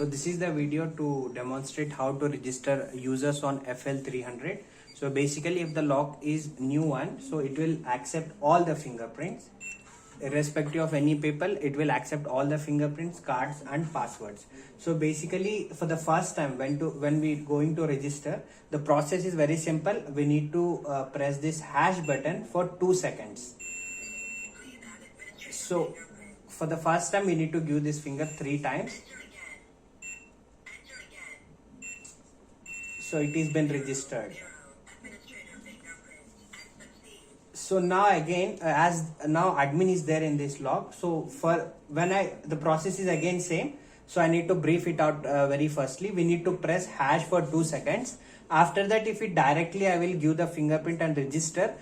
So this is the video to demonstrate how to register users on FL300. So basically if the lock is new one, so it will accept all the fingerprints. Irrespective of any people, it will accept all the fingerprints, cards and passwords. So basically for the first time when we going to register, the process is very simple. We need to press this hash button for 2 seconds. So for the first time we need to give this finger 3 times. So it is been registered. So now again, as now admin is there in this log, so for when the process is again same, so I need to brief it out very firstly. We need to press hash for 2 seconds. After that, if it directly I will give the fingerprint and register,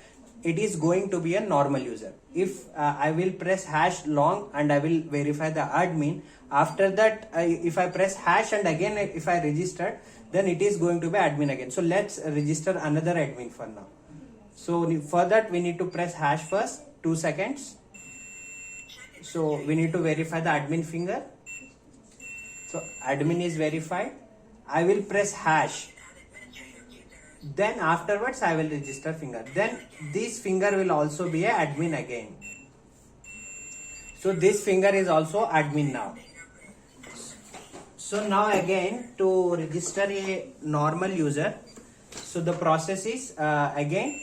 it is going to be a normal user. If I will press hash long and I will verify the admin, after that if I press hash and again if I registered, then it is going to be admin again. So let's register another admin for now. So for that we need to press hash first, 2 seconds. So we need to verify the admin finger. So admin is verified. I will press hash. Then afterwards I will register finger. Then this finger will also be a admin again. So this finger is also admin now. So now again to register a normal user, so the process is again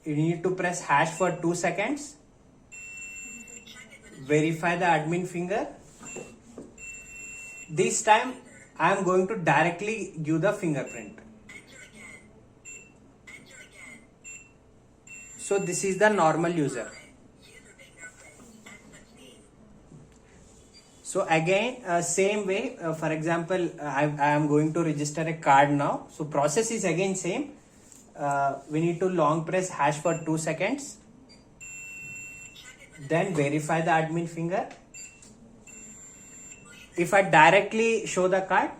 you need to press hash for 2 seconds, verify the admin finger. This time I am going to directly give the fingerprint. So this is the normal user. So again same way, for example I am going to register a card now. So process is again same. We need to long press hash for 2 seconds, then verify the admin finger. If I directly show the card,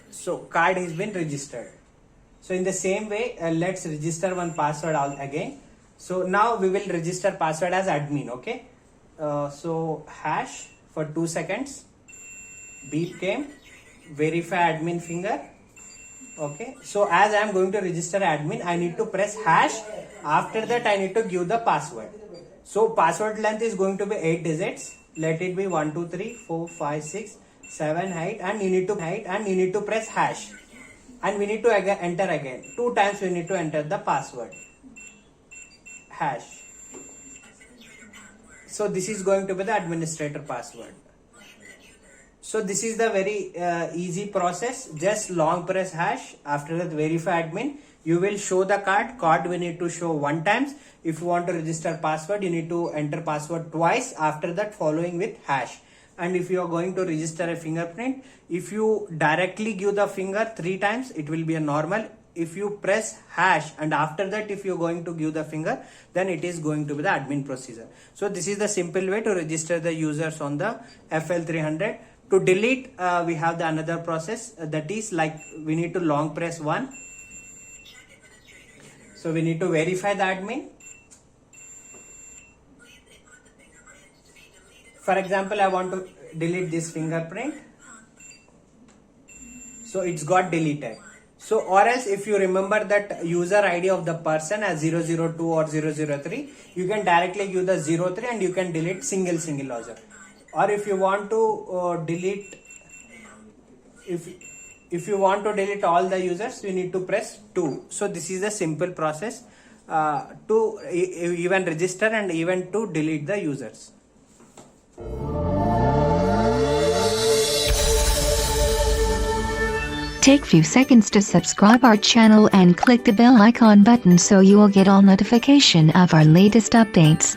so card has been registered. So in the same way, let's register one password again. So now we will register password as admin. Okay. So hash for 2 seconds, beep came, verify admin finger. Okay. So as I am going to register admin, I need to press hash. After that, I need to give the password. So password length is going to be 8 digits. Let it be 1, 2, 3, 4, 5, 6, 7, 8, and you need to press hash. And we need to enter again 2 times. We need to enter the password hash. So this is going to be the administrator password. So this is the very easy process. Just long press hash. After that verify admin. You will show the card we need to show 1 times. If you want to register password, you need to enter password twice. After that following with hash. And if you are going to register a fingerprint, if you directly give the finger 3 times, it will be a normal. If you press hash and after that if you are going to give the finger, then it is going to be the admin procedure. So this is the simple way to register the users on the FL300. To delete, we have the another process, that is like we need to long press 1. So we need to verify the admin. For example, I want to delete this fingerprint. So it's got deleted. So or else if you remember that user ID of the person as 002 or 003, you can directly give the 03 and you can delete single user. Or if you want to delete, if you want to delete all the users, you need to press 2. So this is the simple process to even register and even to delete the users. Take few seconds to subscribe our channel and click the bell icon button so you will get all notification of our latest updates.